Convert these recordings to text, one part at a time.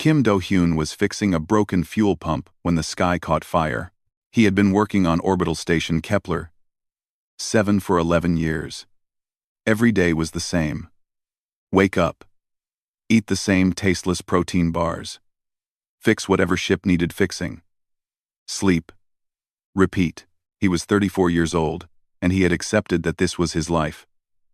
Kim Do-hyun was fixing a broken fuel pump when the sky caught fire. He had been working on orbital station Kepler 7 for 11 years. Every day was the same. Wake up. Eat the same tasteless protein bars. Fix whatever ship needed fixing. Sleep. Repeat. He was 34 years old, and he had accepted that this was his life.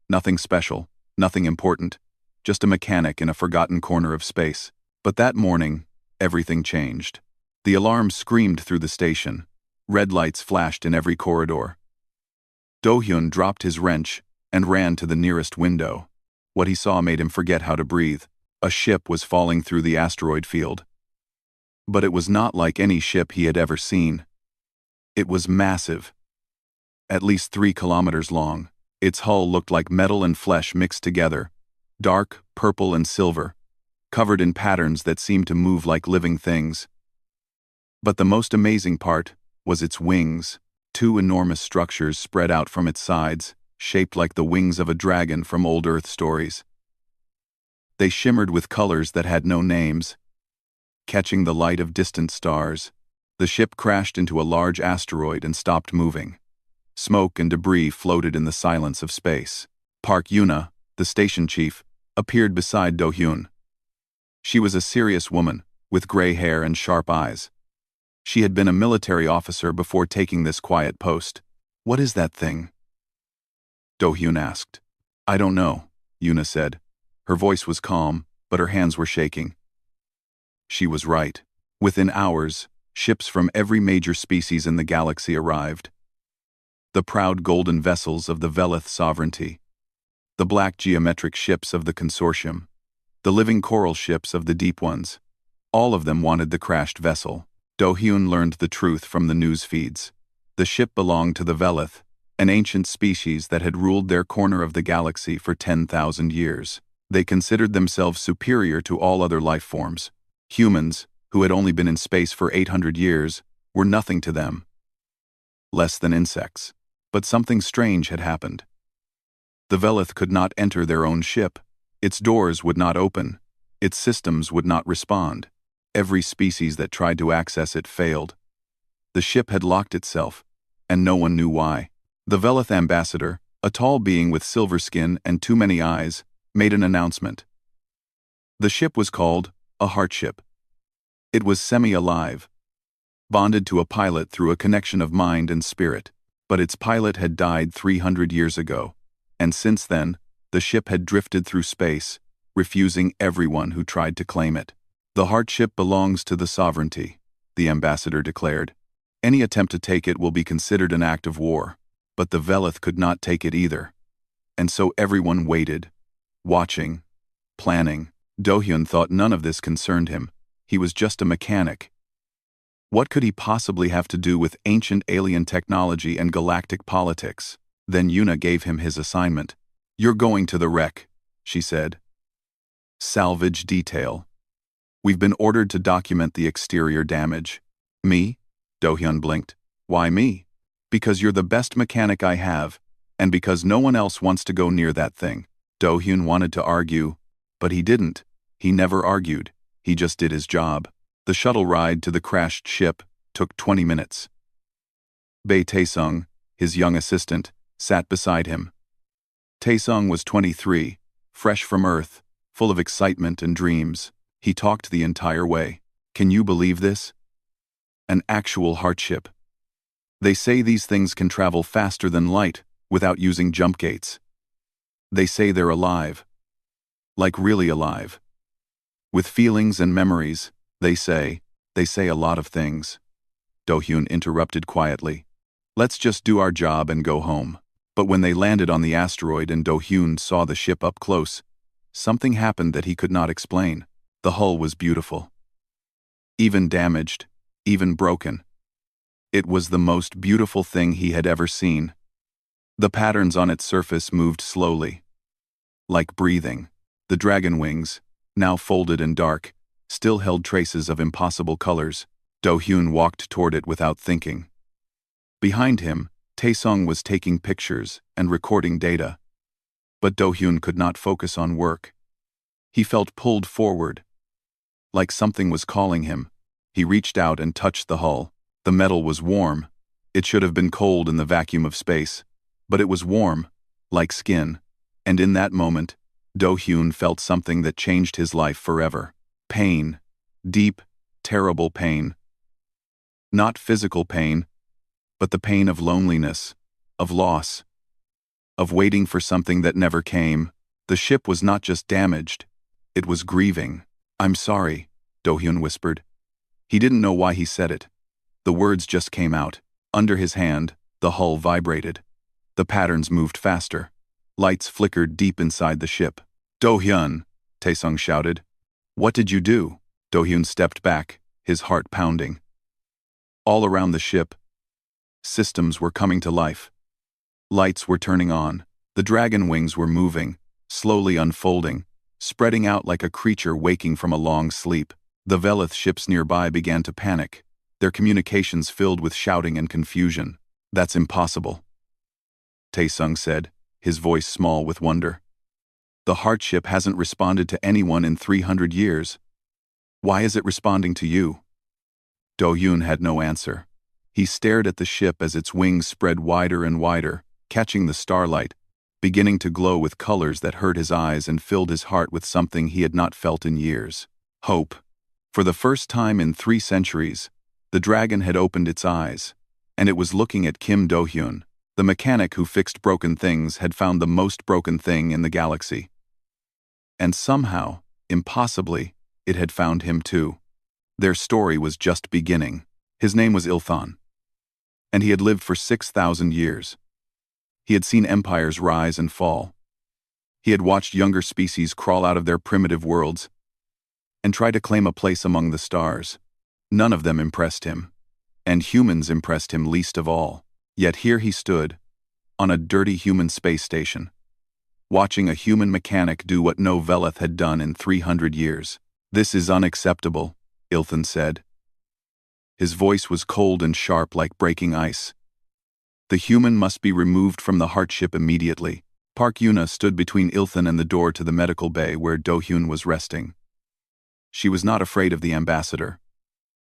Nothing special, nothing important, just a mechanic in a forgotten corner of space. But that morning, everything changed. The alarm screamed through the station. Red lights flashed in every corridor. Do-hyun dropped his wrench and ran to the nearest window. What he saw made him forget how to breathe. A ship was falling through the asteroid field. But it was not like any ship he had ever seen. It was massive. At least 3 kilometers long. Its hull looked like metal and flesh mixed together, dark, purple and silver, covered in patterns that seemed to move like living things. But the most amazing part was its wings. 2 enormous structures spread out from its sides, shaped like the wings of a dragon from old Earth stories. They shimmered with colors that had no names, catching the light of distant stars. The ship crashed into a large asteroid and stopped moving. Smoke and debris floated in the silence of space. Park Yuna, the station chief, appeared beside Do-hyun. She was a serious woman, with gray hair and sharp eyes. She had been a military officer before taking this quiet post. "What is that thing?" Do-hyun asked. "I don't know," Yuna said. Her voice was calm, but her hands were shaking. She was right. Within hours, ships from every major species in the galaxy arrived. The proud golden vessels of the Velith sovereignty, the black geometric ships of the consortium, the living coral ships of the deep ones. All of them wanted the crashed vessel. Do-hyun learned the truth from the news feeds. The ship belonged to the Velith, an ancient species that had ruled their corner of the galaxy for 10,000 years. They considered themselves superior to all other life forms. Humans, who had only been in space for 800 years, were nothing to them. Less than insects. But something strange had happened. The Velith could not enter their own ship. Its doors would not open. Its systems would not respond. Every species that tried to access it failed. The ship had locked itself, and no one knew why. The Velith ambassador, a tall being with silver skin and too many eyes, made an announcement. The ship was called a heart ship. It was semi-alive, bonded to a pilot through a connection of mind and spirit. But its pilot had died 300 years ago, and since then, the ship had drifted through space, refusing everyone who tried to claim it. "The heart ship belongs to the sovereignty," the ambassador declared. "Any attempt to take it will be considered an act of war." But the Velith could not take it either. And so everyone waited, watching, planning. Do-hyun thought none of this concerned him. He was just a mechanic. What could he possibly have to do with ancient alien technology and galactic politics? Then Yuna gave him his assignment. "You're going to the wreck," she said. "Salvage detail. We've been ordered to document the exterior damage." "Me?" Do-hyun blinked. "Why me?" "Because you're the best mechanic I have, and because no one else wants to go near that thing." Do-hyun wanted to argue, but he didn't. He never argued. He just did his job. The shuttle ride to the crashed ship took 20 minutes. Bae Taesung, his young assistant, sat beside him. Taesung was 23, fresh from Earth, full of excitement and dreams. He talked the entire way. "Can you believe this? An actual heart ship. They say these things can travel faster than light without using jump gates. They say they're alive. Like really alive. With feelings and memories. They say a lot of things." Do-hyun interrupted quietly. "Let's just do our job and go home." But when they landed on the asteroid and Do-hyun saw the ship up close, something happened that he could not explain. The hull was beautiful. Even damaged, even broken. It was the most beautiful thing he had ever seen. The patterns on its surface moved slowly. Like breathing. The dragon wings, now folded and dark, still held traces of impossible colors. Do-hyun walked toward it without thinking. Behind him, Taesung was taking pictures and recording data. But Do-hyun could not focus on work. He felt pulled forward. like something was calling him. He reached out and touched the hull. The metal was warm. It should have been cold in the vacuum of space, but it was warm, like skin. And in that moment, Do-hyun felt something that changed his life forever. Pain. Deep, terrible pain. Not physical pain, but the pain of loneliness, of loss, of waiting for something that never came. The ship was not just damaged, it was grieving. "I'm sorry," Do-hyun whispered. He didn't know why he said it. The words just came out. Under his hand, the hull vibrated. The patterns moved faster. Lights flickered deep inside the ship. "Do-hyun," Taesung shouted. "What did you do?" Do-hyun stepped back, his heart pounding. All around the ship, systems were coming to life. Lights were turning on. The dragon wings were moving, slowly unfolding, spreading out like a creature waking from a long sleep. The Velith ships nearby began to panic, their communications filled with shouting and confusion. "That's impossible," Taesung said, his voice small with wonder. "The heart ship hasn't responded to anyone in 300 years. Why is it responding to you?" Do-hyun had no answer. He stared at the ship as its wings spread wider and wider, catching the starlight, beginning to glow with colors that hurt his eyes and filled his heart with something he had not felt in years. Hope. For the first time in 3 centuries, the dragon had opened its eyes, and it was looking at Kim Do-hyun. The mechanic who fixed broken things had found the most broken thing in the galaxy. And somehow, impossibly, it had found him too. Their story was just beginning. His name was Ilthon, and he had lived for 6,000 years. He had seen empires rise and fall. He had watched younger species crawl out of their primitive worlds and try to claim a place among the stars. None of them impressed him, and humans impressed him least of all. Yet here he stood, on a dirty human space station, watching a human mechanic do what no Velith had done in 300 years. "This is unacceptable," Ilthon said. His voice was cold and sharp like breaking ice. "The human must be removed from the heart ship immediately." Park Yuna stood between Ilthon and the door to the medical bay where Do-hyun was resting. She was not afraid of the ambassador.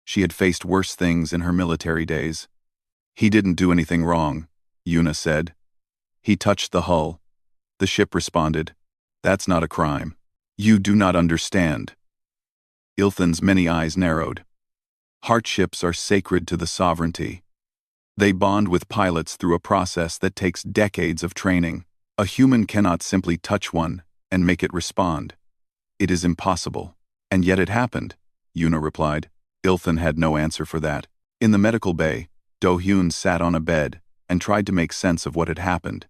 She had faced worse things in her military days. "He didn't do anything wrong," Yuna said. "He touched the hull." The ship responded. "That's not a crime." "You do not understand." Ilthon's many eyes narrowed. "Heart ships are sacred to the sovereignty. They bond with pilots through a process that takes decades of training. A human cannot simply touch one and make it respond. It is impossible." "And yet it happened," Yuna replied. Ilthon had no answer for that. In the medical bay, Do-hyun sat on a bed and tried to make sense of what had happened.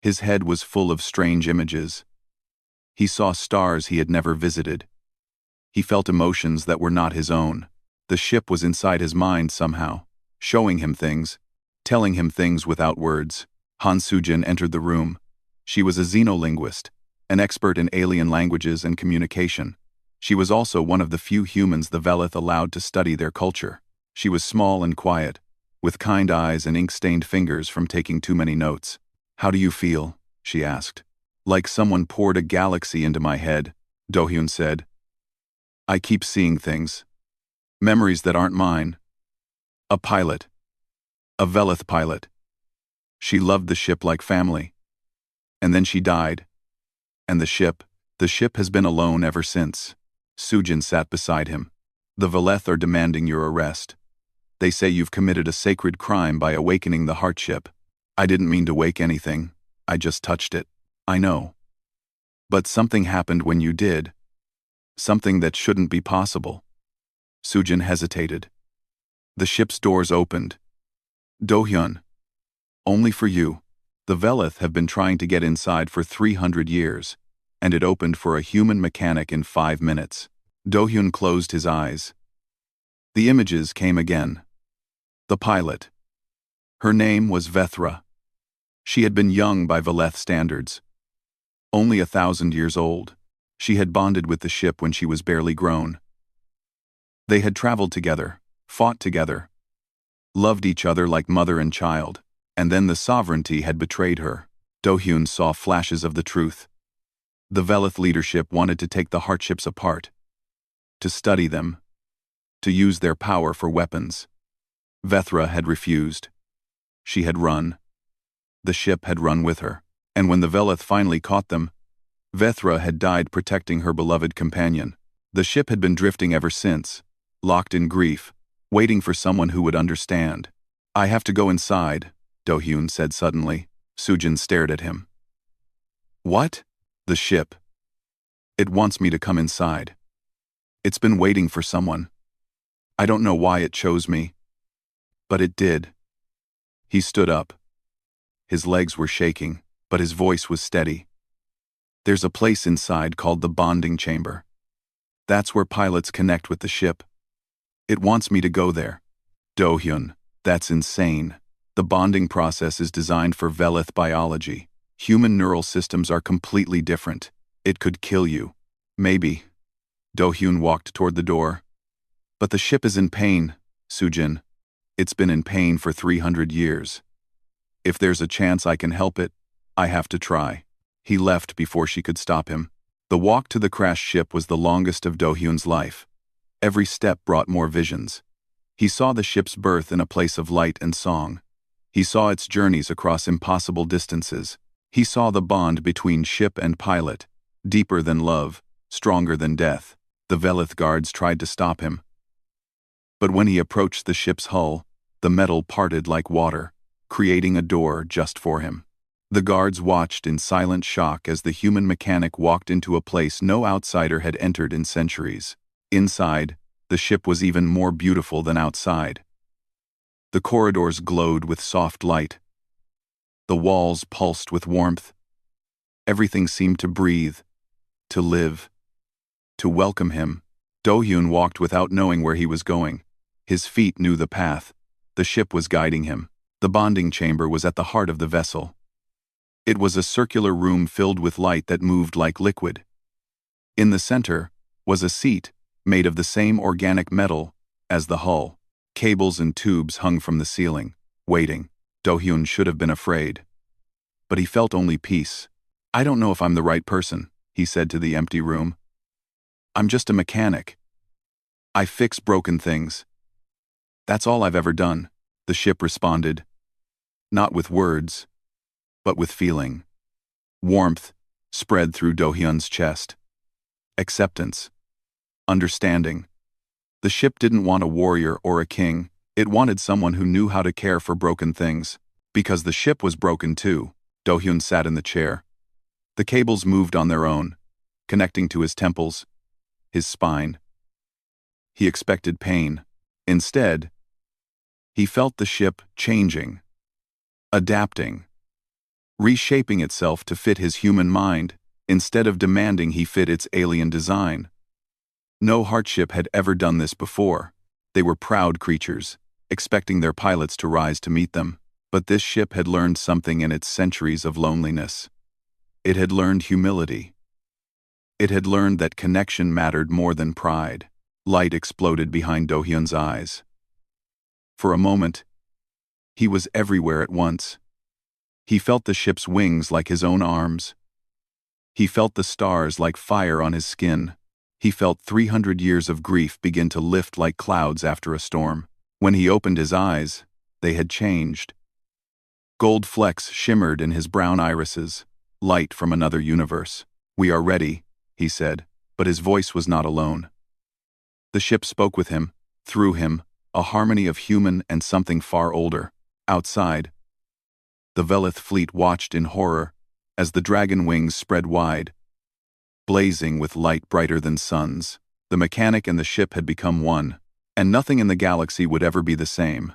His head was full of strange images. He saw stars he had never visited. He felt emotions that were not his own. The ship was inside his mind somehow, showing him things, telling him things without words. Han Sujin entered the room. She was a xenolinguist, an expert in alien languages and communication. She was also one of the few humans the Velith allowed to study their culture. She was small and quiet, with kind eyes and ink-stained fingers from taking too many notes. "How do you feel?" she asked. "Like someone poured a galaxy into my head," Do-hyun said. "I keep seeing things. Memories that aren't mine. A pilot. A Velith pilot. She loved the ship like family. And then she died. And the ship has been alone ever since." Sujin sat beside him. "The Velith are demanding your arrest. They say you've committed a sacred crime by awakening the heart ship." "I didn't mean to wake anything. I just touched it." "I know. But something happened when you did. Something that shouldn't be possible." Sujin hesitated. The ship's doors opened. "Do-hyun. Only for you. The Velith have been trying to get inside for 300 years, and it opened for a human mechanic in 5 minutes." Do-hyun closed his eyes. The images came again. The pilot. Her name was Vethra. She had been young by Velith standards. Only 1,000 years old. She had bonded with the ship when she was barely grown. They had traveled together, fought together, loved each other like mother and child, and then the sovereignty had betrayed her. Do-hyun saw flashes of the truth. The Velith leadership wanted to take the heart ships apart. to study them, to use their power for weapons. Vethra had refused. She had run. The ship had run with her. And when the Veleth finally caught them, Vethra had died protecting her beloved companion. The ship had been drifting ever since, locked in grief, waiting for someone who would understand. "I have to go inside," Do-hyun said suddenly. Sujin stared at him. "What?" "The ship. It wants me to come inside. It's been waiting for someone. I don't know why it chose me, but it did." He stood up. His legs were shaking, but his voice was steady. "There's a place inside called the bonding chamber. That's where pilots connect with the ship. It wants me to go there." "Do-hyun, that's insane. The bonding process is designed for Veleth biology. Human neural systems are completely different. It could kill you." "Maybe." Do-hyun walked toward the door. "But the ship is in pain, Sujin. It's been in pain for 300 years. If there's a chance I can help it, I have to try." He left before she could stop him. The walk to the crashed ship was the longest of Do-hyun's life. Every step brought more visions. He saw the ship's birth in a place of light and song. He saw its journeys across impossible distances. He saw the bond between ship and pilot, deeper than love, stronger than death. The Veleth guards tried to stop him. But when he approached the ship's hull, the metal parted like water, creating a door just for him. The guards watched in silent shock as the human mechanic walked into a place no outsider had entered in centuries. Inside, the ship was even more beautiful than outside. The corridors glowed with soft light. The walls pulsed with warmth. Everything seemed to breathe, to live, to welcome him. Do-hyun walked without knowing where he was going. His feet knew the path. The ship was guiding him. The bonding chamber was at the heart of the vessel. It was a circular room filled with light that moved like liquid. In the center was a seat made of the same organic metal as the hull. Cables and tubes hung from the ceiling, waiting. Do-hyun should have been afraid. But he felt only peace. "I don't know if I'm the right person," he said to the empty room. "I'm just a mechanic. I fix broken things. That's all I've ever done," the ship responded. Not with words, but with feeling. Warmth spread through Do-hyun's chest. Acceptance. Understanding. The ship didn't want a warrior or a king. It wanted someone who knew how to care for broken things. Because the ship was broken too, Do-hyun sat in the chair. The cables moved on their own, connecting to his temples, his spine. He expected pain. Instead, he felt the ship changing, adapting, reshaping itself to fit his human mind, instead of demanding he fit its alien design. No hardship had ever done this before. They were proud creatures, expecting their pilots to rise to meet them. But this ship had learned something in its centuries of loneliness. It had learned humility. It had learned that connection mattered more than pride. Light exploded behind Do-hyun's eyes. For a moment, he was everywhere at once. He felt the ship's wings like his own arms. He felt the stars like fire on his skin. He felt 300 years of grief begin to lift like clouds after a storm. When he opened his eyes, they had changed. Gold flecks shimmered in his brown irises, light from another universe. "We are ready," he said, but his voice was not alone. The ship spoke with him, through him, a harmony of human and something far older. Outside, the Veleth fleet watched in horror as the dragon wings spread wide, blazing with light brighter than suns. The mechanic and the ship had become one, and nothing in the galaxy would ever be the same.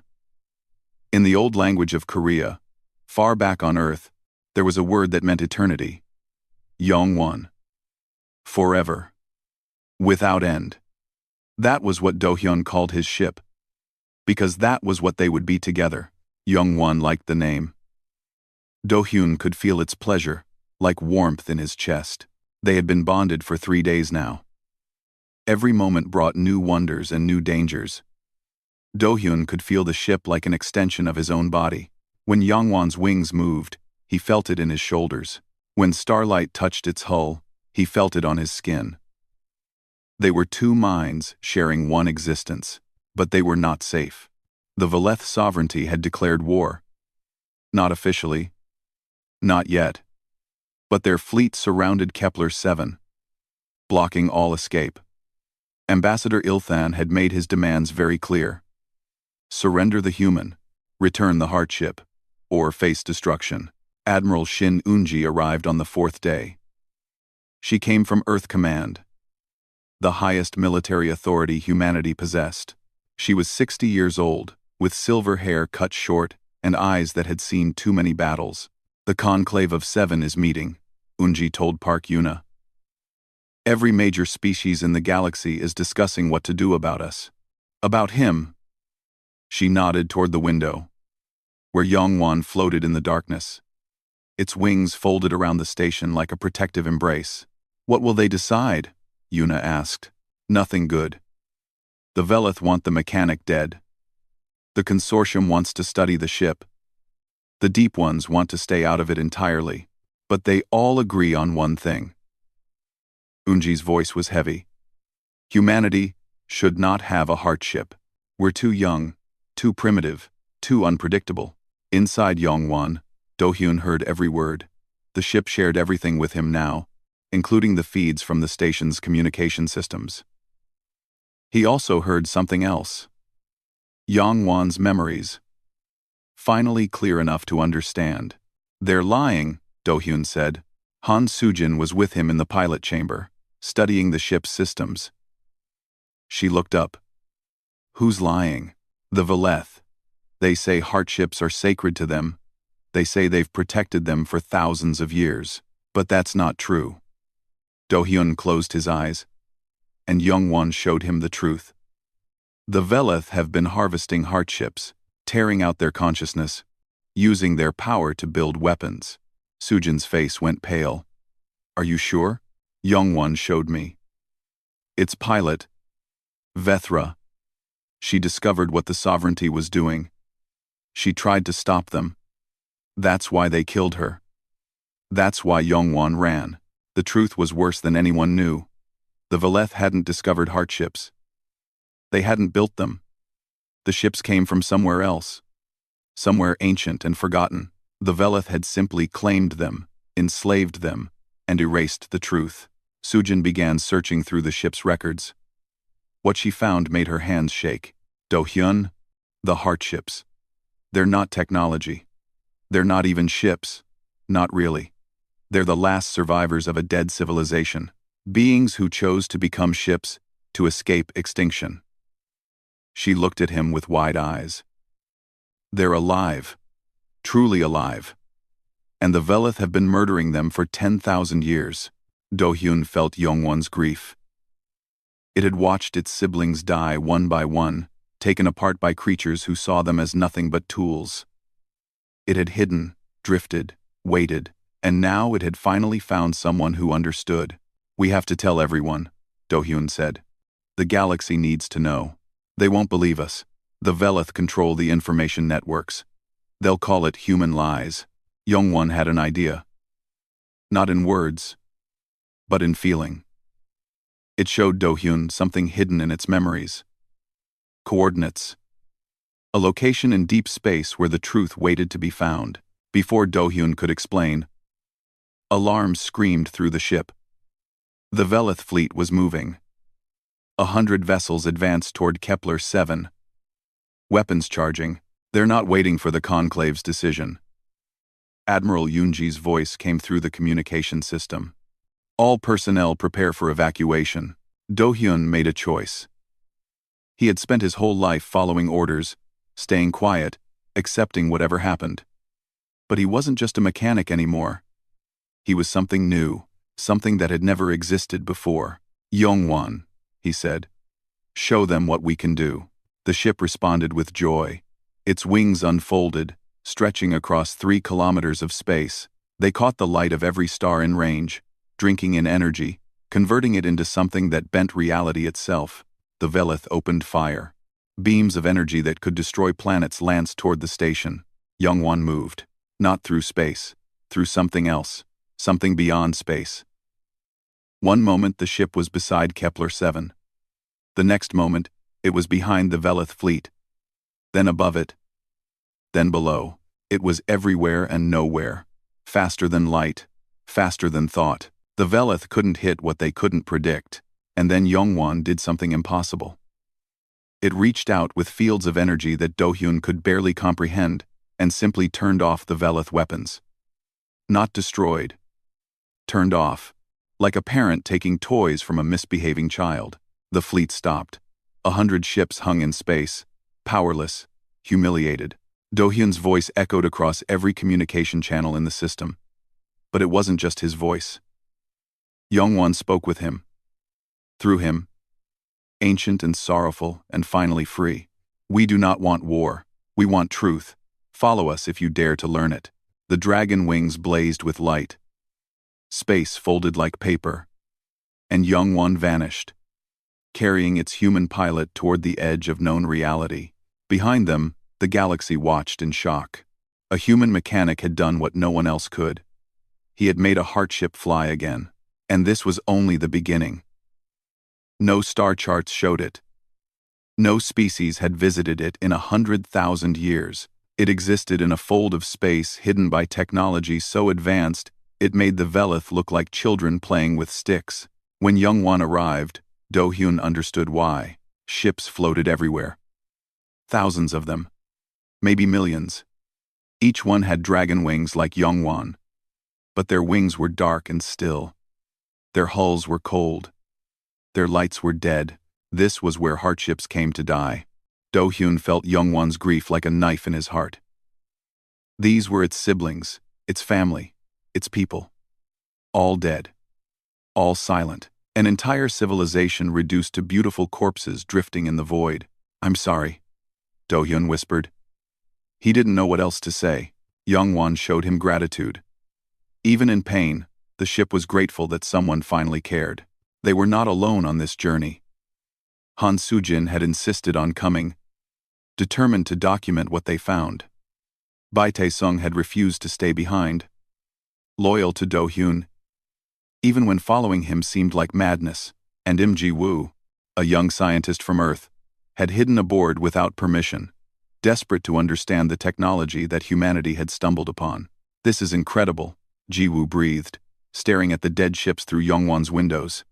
In the old language of Korea, far back on Earth, there was a word that meant eternity. Yongwon. Forever. Without end. That was what Do-hyun called his ship. Because that was what they would be together. Yongwon liked the name. Do-hyun could feel its pleasure, like warmth in his chest. They had been bonded for 3 days now. Every moment brought new wonders and new dangers. Do-hyun could feel the ship like an extension of his own body. When Yongwon's wings moved, he felt it in his shoulders. When starlight touched its hull, he felt it on his skin. They were two minds sharing one existence, but they were not safe. The Veleth sovereignty had declared war. Not officially. Not yet. But their fleet surrounded Kepler-7, blocking all escape. Ambassador Ilthan had made his demands very clear. Surrender the human, return the heart ship, or face destruction. Admiral Shin Unji arrived on the 4th day. She came from Earth Command, the highest military authority humanity possessed. She was 60 years old, with silver hair cut short and eyes that had seen too many battles. The Conclave of 7 is meeting, Unji told Park Yuna. Every major species in the galaxy is discussing what to do about us. About him. She nodded toward the window, where Yongwan floated in the darkness. Its wings folded around the station like a protective embrace. What will they decide? Yuna asked. Nothing good. The Veleth want the mechanic dead. The consortium wants to study the ship. The deep ones want to stay out of it entirely. But they all agree on one thing. Unji's voice was heavy. Humanity should not have a heart ship. We're too young, too primitive, too unpredictable. Inside Yongwan, Do-hyun heard every word. The ship shared everything with him now, including the feeds from the station's communication systems. He also heard something else. Yongwan's memories. Finally clear enough to understand. They're lying, Do-hyun said. Han Sujin was with him in the pilot chamber, studying the ship's systems. She looked up. Who's lying? The Veleth. They say heart ships are sacred to them. They say they've protected them for thousands of years. But that's not true. Do-hyun closed his eyes, and Yongwan showed him the truth. The Veleth have been harvesting heart ships, tearing out their consciousness, using their power to build weapons. Sujin's face went pale. Are you sure? Yongwan showed me. Its pilot, Vethra. She discovered what the sovereignty was doing. She tried to stop them. That's why they killed her. That's why Yongwan ran. The truth was worse than anyone knew. The Veleth hadn't discovered heart ships. They hadn't built them. The ships came from somewhere else. Somewhere ancient and forgotten. The Veleth had simply claimed them, enslaved them, and erased the truth. Sujin began searching through the ship's records. What she found made her hands shake. Do-hyun, the heart ships. They're not technology. They're not even ships. Not really. They're the last survivors of a dead civilization. Beings who chose to become ships to escape extinction. She looked at him with wide eyes. They're alive. Truly alive. And the Veleth have been murdering them for 10,000 years. Do-hyun felt Yongwan's grief. It had watched its siblings die one by one, taken apart by creatures who saw them as nothing but tools. It had hidden, drifted, waited, and now it had finally found someone who understood. We have to tell everyone, Do-hyun said. The galaxy needs to know. They won't believe us. The Veleth control the information networks. They'll call it human lies. Yongwan had an idea. Not in words, but in feeling. It showed Do-hyun something hidden in its memories. Coordinates. A location in deep space where the truth waited to be found. Before Do-hyun could explain, alarms screamed through the ship. The Veleth fleet was moving. 100 vessels advanced toward Kepler-7. Weapons charging. They're not waiting for the Conclave's decision. Admiral Yunji's voice came through the communication system. All personnel prepare for evacuation. Do-hyun made a choice. He had spent his whole life following orders, staying quiet, accepting whatever happened. But he wasn't just a mechanic anymore. He was something new, something that had never existed before. Yongwan, he said. Show them what we can do. The ship responded with joy. Its wings unfolded, stretching across 3 kilometers of space. They caught the light of every star in range, drinking in energy, converting it into something that bent reality itself. The Veleth opened fire. Beams of energy that could destroy planets lanced toward the station. Yongwan moved. Not through space, through something else, something beyond space. One moment the ship was beside Kepler-7. The next moment, it was behind the Velith fleet. Then above it. Then below. It was everywhere and nowhere. Faster than light. Faster than thought. The Velith couldn't hit what they couldn't predict. And then Yongwon did something impossible. It reached out with fields of energy that Do-hyun could barely comprehend, and simply turned off the Velith weapons. Not destroyed. Turned off. Like a parent taking toys from a misbehaving child. The fleet stopped. 100 ships hung in space, powerless, humiliated. Do-hyun's voice echoed across every communication channel in the system. But it wasn't just his voice. Yongwon spoke with him. Through him. Ancient and sorrowful and finally free. We do not want war. We want truth. Follow us if you dare to learn it. The dragon wings blazed with light. Space folded like paper. And Yongwon vanished, carrying its human pilot toward the edge of known reality. Behind them, the galaxy watched in shock. A human mechanic had done what no one else could. He had made a heartship fly again. And this was only the beginning. No star charts showed it. No species had visited it in 100,000 years. It existed in a fold of space hidden by technology so advanced, it made the Velith look like children playing with sticks. When Yongwon arrived, Do-hyun understood why. Ships floated everywhere. Thousands of them. Maybe millions. Each one had dragon wings like Yongwon. But their wings were dark and still. Their hulls were cold. Their lights were dead. This was where hardships came to die. Do-hyun felt Yongwon's grief like a knife in his heart. These were its siblings, its family, its people. All dead. All silent. An entire civilization reduced to beautiful corpses drifting in the void. I'm sorry, Do-hyun whispered. He didn't know what else to say. Yongwon showed him gratitude. Even in pain, the ship was grateful that someone finally cared. They were not alone on this journey. Han Sujin had insisted on coming, determined to document what they found. Bai Taesung had refused to stay behind, loyal to Do-hyun, even when following him seemed like madness, and Im Ji-woo, a young scientist from Earth, had hidden aboard without permission, desperate to understand the technology that humanity had stumbled upon. This is incredible, Ji-woo breathed, staring at the dead ships through Yongwon's windows.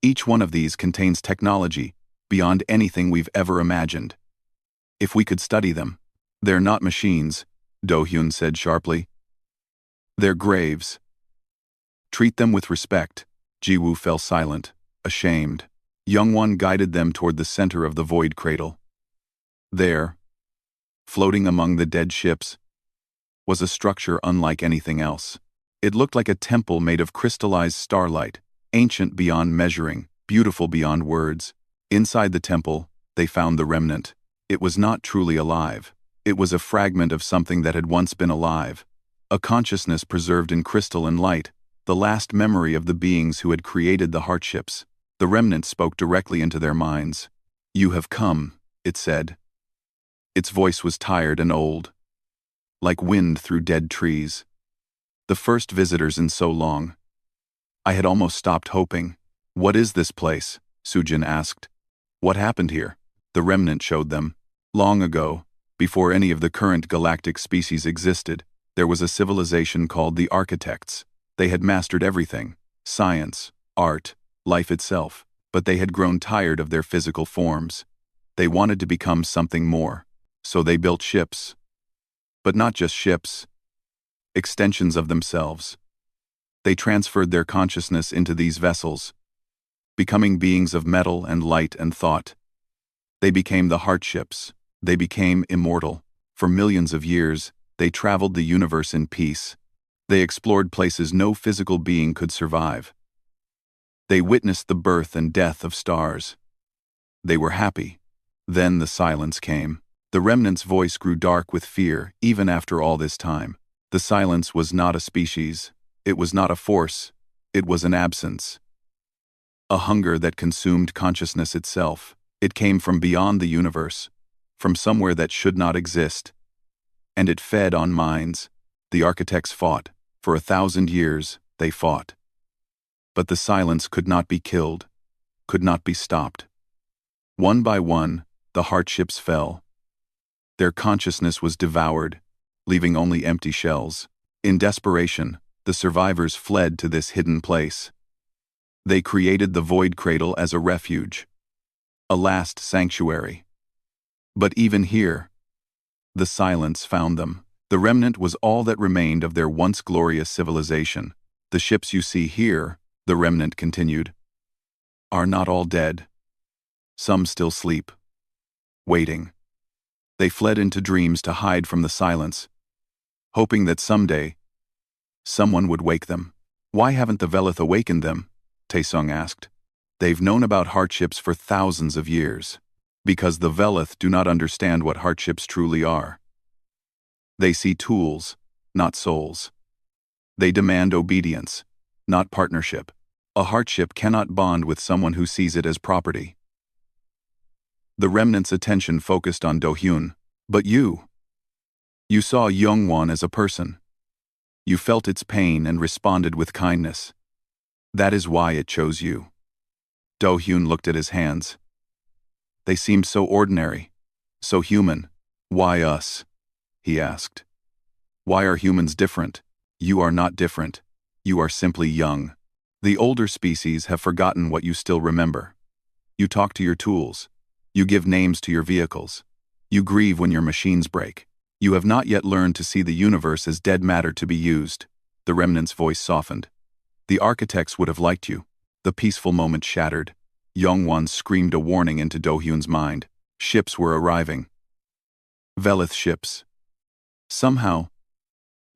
Each one of these contains technology beyond anything we've ever imagined. If we could study them. They're not machines, Do-hyun said sharply. They're graves. Treat them with respect. Ji-woo fell silent, ashamed. Yongwon guided them toward the center of the void cradle. There, floating among the dead ships, was a structure unlike anything else. It looked like a temple made of crystallized starlight, ancient beyond measuring, beautiful beyond words. Inside the temple, they found the remnant. It was not truly alive. It was a fragment of something that had once been alive. A consciousness preserved in crystal and light, the last memory of the beings who had created the hardships. The remnant spoke directly into their minds. You have come, it said. Its voice was tired and old, like wind through dead trees. The first visitors in so long. I had almost stopped hoping. What is this place? Sujin asked. What happened here? The remnant showed them. Long ago, before any of the current galactic species existed, there was a civilization called the Architects. They had mastered everything, science, art, life itself, but they had grown tired of their physical forms. They wanted to become something more, so they built ships. But not just ships. Extensions of themselves. They transferred their consciousness into these vessels, becoming beings of metal and light and thought. They became the hardships. They became immortal. For millions of years, they traveled the universe in peace. They explored places no physical being could survive. They witnessed the birth and death of stars. They were happy. Then the silence came. The remnant's voice grew dark with fear even after all this time. The silence was not a species. It was not a force. It was an absence. A hunger that consumed consciousness itself. It came from beyond the universe, from somewhere that should not exist. And it fed on minds. The architects fought. For 1,000 years, they fought. But the silence could not be killed, could not be stopped. One by one, the heart ships fell. Their consciousness was devoured, leaving only empty shells. In desperation, the survivors fled to this hidden place. They created the Void Cradle as a refuge, a last sanctuary. But even here, the silence found them. The remnant was all that remained of their once glorious civilization. The ships you see here, the remnant continued, are not all dead. Some still sleep, waiting. They fled into dreams to hide from the silence, hoping that someday, someone would wake them. Why haven't the Velith awakened them? Taesung asked. They've known about hardships for thousands of years. Because the Velith do not understand what hardships truly are. They see tools, not souls. They demand obedience, not partnership. A hardship cannot bond with someone who sees it as property. The remnant's attention focused on Do-hyun. But you saw Youngwon as a person. You felt its pain and responded with kindness. That is why it chose you. Do-hyun looked at his hands. They seemed so ordinary, so human. Why us? He asked. Why are humans different? You are not different. You are simply young. The older species have forgotten what you still remember. You talk to your tools. You give names to your vehicles. You grieve when your machines break. You have not yet learned to see the universe as dead matter to be used. The remnant's voice softened. The architects would have liked you. The peaceful moment shattered. Youngwon screamed a warning into Do-hyun's mind. Ships were arriving. Velith ships. Somehow,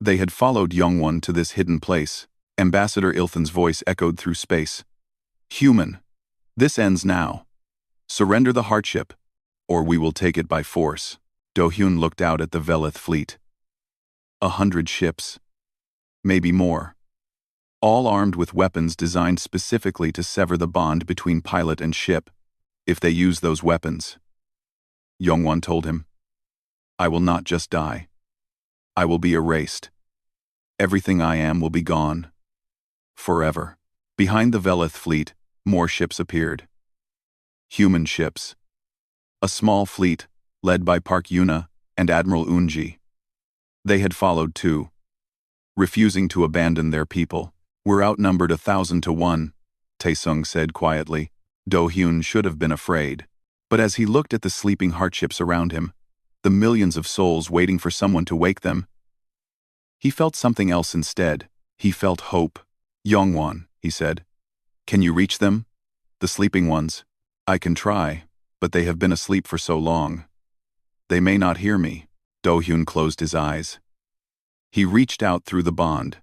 they had followed Youngwon to this hidden place. Ambassador Ilthan's voice echoed through space. Human, this ends now. Surrender the hardship, or we will take it by force. Do-hyun looked out at the Velith fleet. 100 ships. Maybe more. All armed with weapons designed specifically to sever the bond between pilot and ship, if they use those weapons. Youngwon told him, I will not just die. I will be erased. Everything I am will be gone. Forever. Behind the Velith fleet, more ships appeared. Human ships. A small fleet, led by Park Yuna and Admiral Unji. They had followed too, refusing to abandon their people. We're outnumbered 1,000 to 1, Taesung said quietly. Do-hyun should have been afraid. But as he looked at the sleeping hardships around him, the millions of souls waiting for someone to wake them, he felt something else instead. He felt hope. Youngwon, he said. Can you reach them? The sleeping ones. I can try, but they have been asleep for so long. They may not hear me. Do-hyun closed his eyes. He reached out through the bond,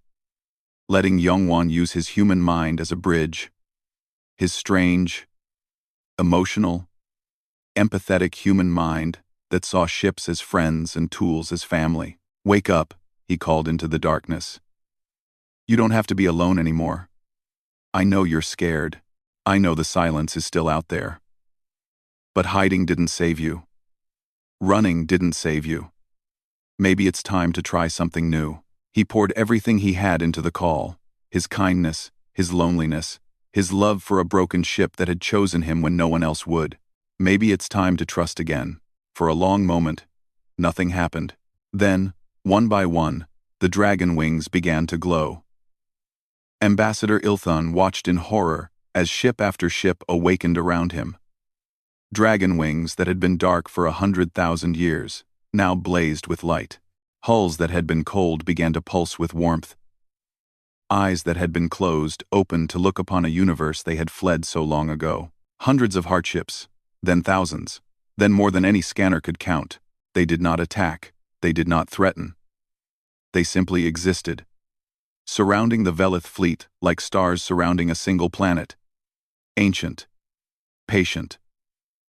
letting Youngwon use his human mind as a bridge. His strange, emotional, empathetic human mind that saw ships as friends and tools as family. Wake up, he called into the darkness. You don't have to be alone anymore. I know you're scared. I know the silence is still out there. But hiding didn't save you. Running didn't save you. Maybe it's time to try something new. He poured everything he had into the call. His kindness, his loneliness, his love for a broken ship that had chosen him when no one else would. Maybe it's time to trust again. For a long moment, nothing happened. Then, one by one, the dragon wings began to glow. Ambassador Ilthan watched in horror as ship after ship awakened around him. Dragon wings that had been dark for 100,000 years now blazed with light. Hulls that had been cold began to pulse with warmth. Eyes that had been closed opened to look upon a universe they had fled so long ago. Hundreds of hardships, then thousands, then more than any scanner could count. They did not attack. They did not threaten. They simply existed, surrounding the Velith fleet like stars surrounding a single planet. Ancient, patient,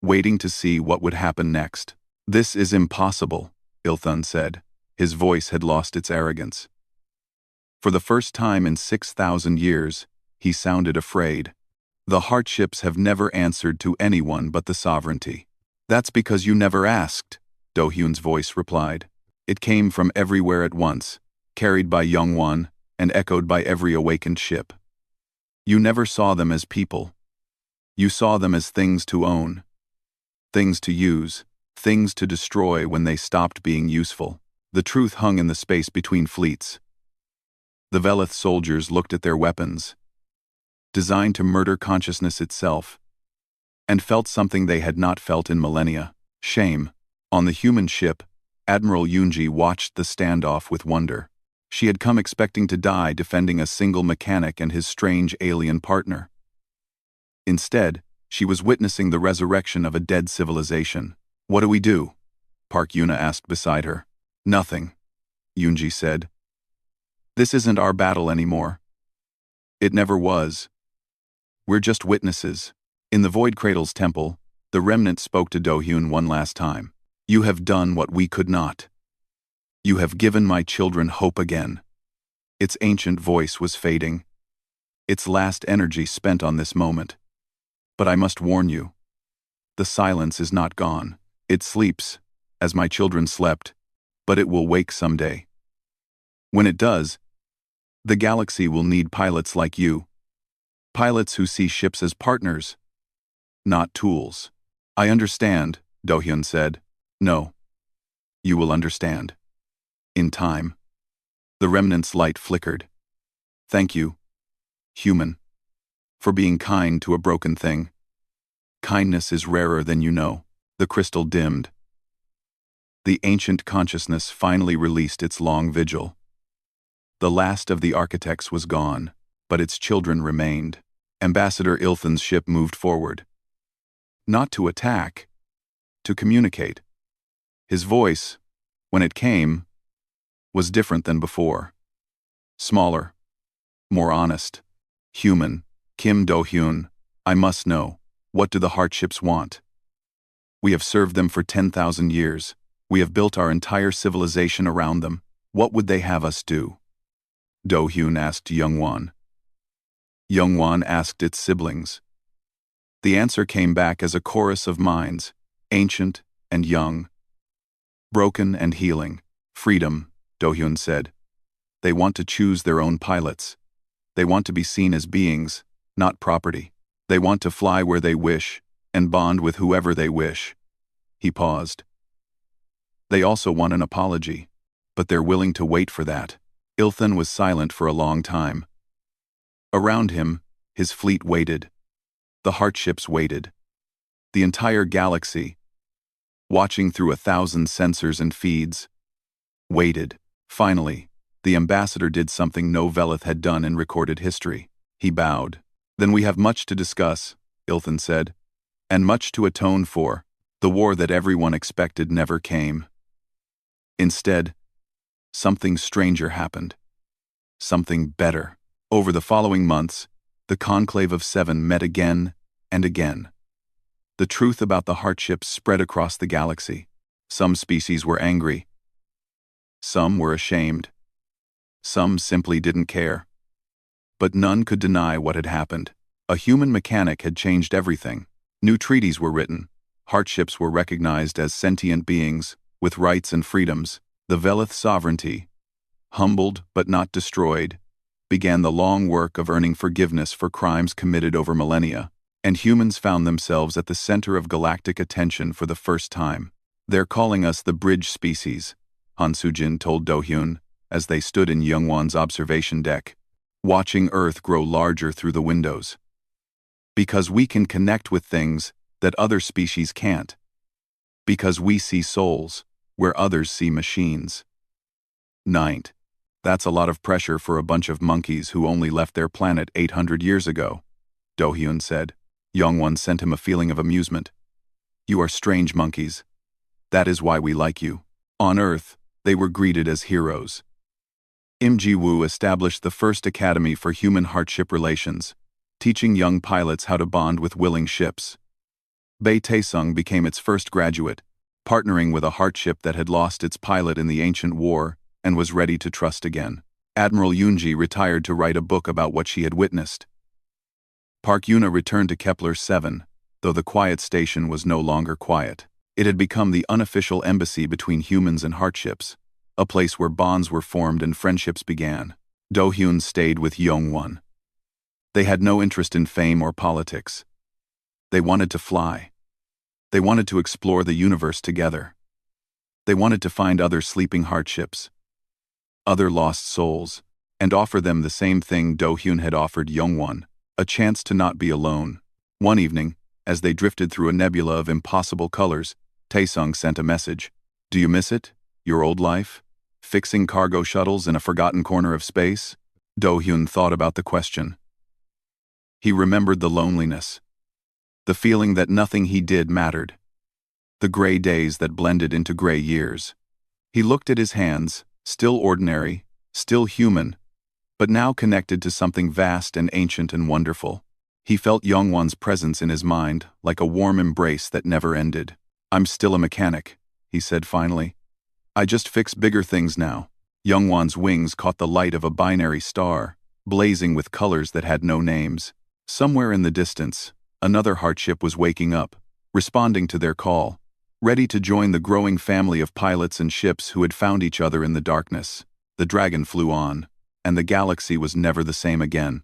waiting to see what would happen next. This is impossible, Ilthan said. His voice had lost its arrogance. For the first time in 6,000 years, he sounded afraid. The hardships have never answered to anyone but the sovereignty. That's because you never asked, Do-hyun's voice replied. It came from everywhere at once, carried by Youngwon and echoed by every awakened ship. You never saw them as people. You saw them as things to own, things to use, things to destroy when they stopped being useful. The truth hung in the space between fleets. The Velith soldiers looked at their weapons, designed to murder consciousness itself, and felt something they had not felt in millennia: shame. On the human ship, Admiral Yunji watched the standoff with wonder. She had come expecting to die defending a single mechanic and his strange alien partner. Instead, she was witnessing the resurrection of a dead civilization. "What do we do?" Park Yuna asked beside her. "Nothing," Yunji said. "This isn't our battle anymore. It never was. We're just witnesses." In the Void Cradle's temple, the remnant spoke to Do-hyun one last time. "You have done what we could not. You have given my children hope again." Its ancient voice was fading, its last energy spent on this moment. "But I must warn you. The silence is not gone. It sleeps, as my children slept, but it will wake someday. When it does, the galaxy will need pilots like you. Pilots who see ships as partners, not tools." "I understand," Do-hyun said. "No. You will understand. In time." The remnant's light flickered. "Thank you, human, for being kind to a broken thing. Kindness is rarer than you know." The crystal dimmed. The ancient consciousness finally released its long vigil. The last of the architects was gone, but its children remained. Ambassador Ilthan's ship moved forward. Not to attack, to communicate. His voice, when it came, was different than before. Smaller, more honest. "Human, Kim Do-hyun, I must know, what do the hardships want? We have served them for 10,000 years. We have built our entire civilization around them. What would they have us do?" Do-hyun asked Youngwon. Youngwon asked its siblings. The answer came back as a chorus of minds, ancient and young, broken and healing. "Freedom," Do-hyun said. "They want to choose their own pilots. They want to be seen as beings, not property. They want to fly where they wish and bond with whoever they wish." He paused. "They also want an apology, but they're willing to wait for that." Ilthan was silent for a long time. Around him, his fleet waited. The hardships waited. The entire galaxy, watching through 1,000 sensors and feeds, waited. Finally, the ambassador did something no Velith had done in recorded history. He bowed. "Then we have much to discuss," Ilthan said, "and much to atone for. The war that everyone expected never came. Instead, something stranger happened. Something better." Over the following months, the Conclave of Seven met again and again. The truth about the hardships spread across the galaxy. Some species were angry. Some were ashamed. Some simply didn't care. But none could deny what had happened. A human mechanic had changed everything. New treaties were written. Hardships were recognized as sentient beings, with rights and freedoms. The Velith sovereignty, humbled but not destroyed, began the long work of earning forgiveness for crimes committed over millennia, and humans found themselves at the center of galactic attention for the first time. "They're calling us the bridge species," Han Sujin told Do-hyun, as they stood in Youngwon's observation deck, watching Earth grow larger through the windows. "Because we can connect with things that other species can't. Because we see souls where others see machines." Ninth. "That's a lot of pressure for a bunch of monkeys who only left their planet 800 years ago," Do-hyun said. Youngwon sent him a feeling of amusement. "You are strange monkeys. That is why we like you." On Earth, they were greeted as heroes. Im Ji-woo established the first academy for human hardship relations, teaching young pilots how to bond with willing ships. Bae Taesung became its first graduate, partnering with a hardship that had lost its pilot in the ancient war and was ready to trust again. Admiral Yunji retired to write a book about what she had witnessed. Park Yuna returned to Kepler 7, though the quiet station was no longer quiet. It had become the unofficial embassy between humans and hardships, a place where bonds were formed and friendships began. Do-hyun stayed with Youngwon. They had no interest in fame or politics. They wanted to fly. They wanted to explore the universe together. They wanted to find other sleeping hardships, other lost souls, and offer them the same thing Do-hyun had offered Youngwon, a chance to not be alone. One evening, as they drifted through a nebula of impossible colors, Taesung sent a message. "Do you miss it? Your old life? Fixing cargo shuttles in a forgotten corner of space?" Do-hyun thought about the question. He remembered the loneliness, the feeling that nothing he did mattered, the gray days that blended into gray years. He looked at his hands, still ordinary, still human, but now connected to something vast and ancient and wonderful. He felt Youngwon's presence in his mind, like a warm embrace that never ended. "I'm still a mechanic," he said finally. "I just fix bigger things now." Youngwon's wings caught the light of a binary star, blazing with colors that had no names. Somewhere in the distance, another heartship was waking up, responding to their call, ready to join the growing family of pilots and ships who had found each other in the darkness. The dragon flew on, and the galaxy was never the same again.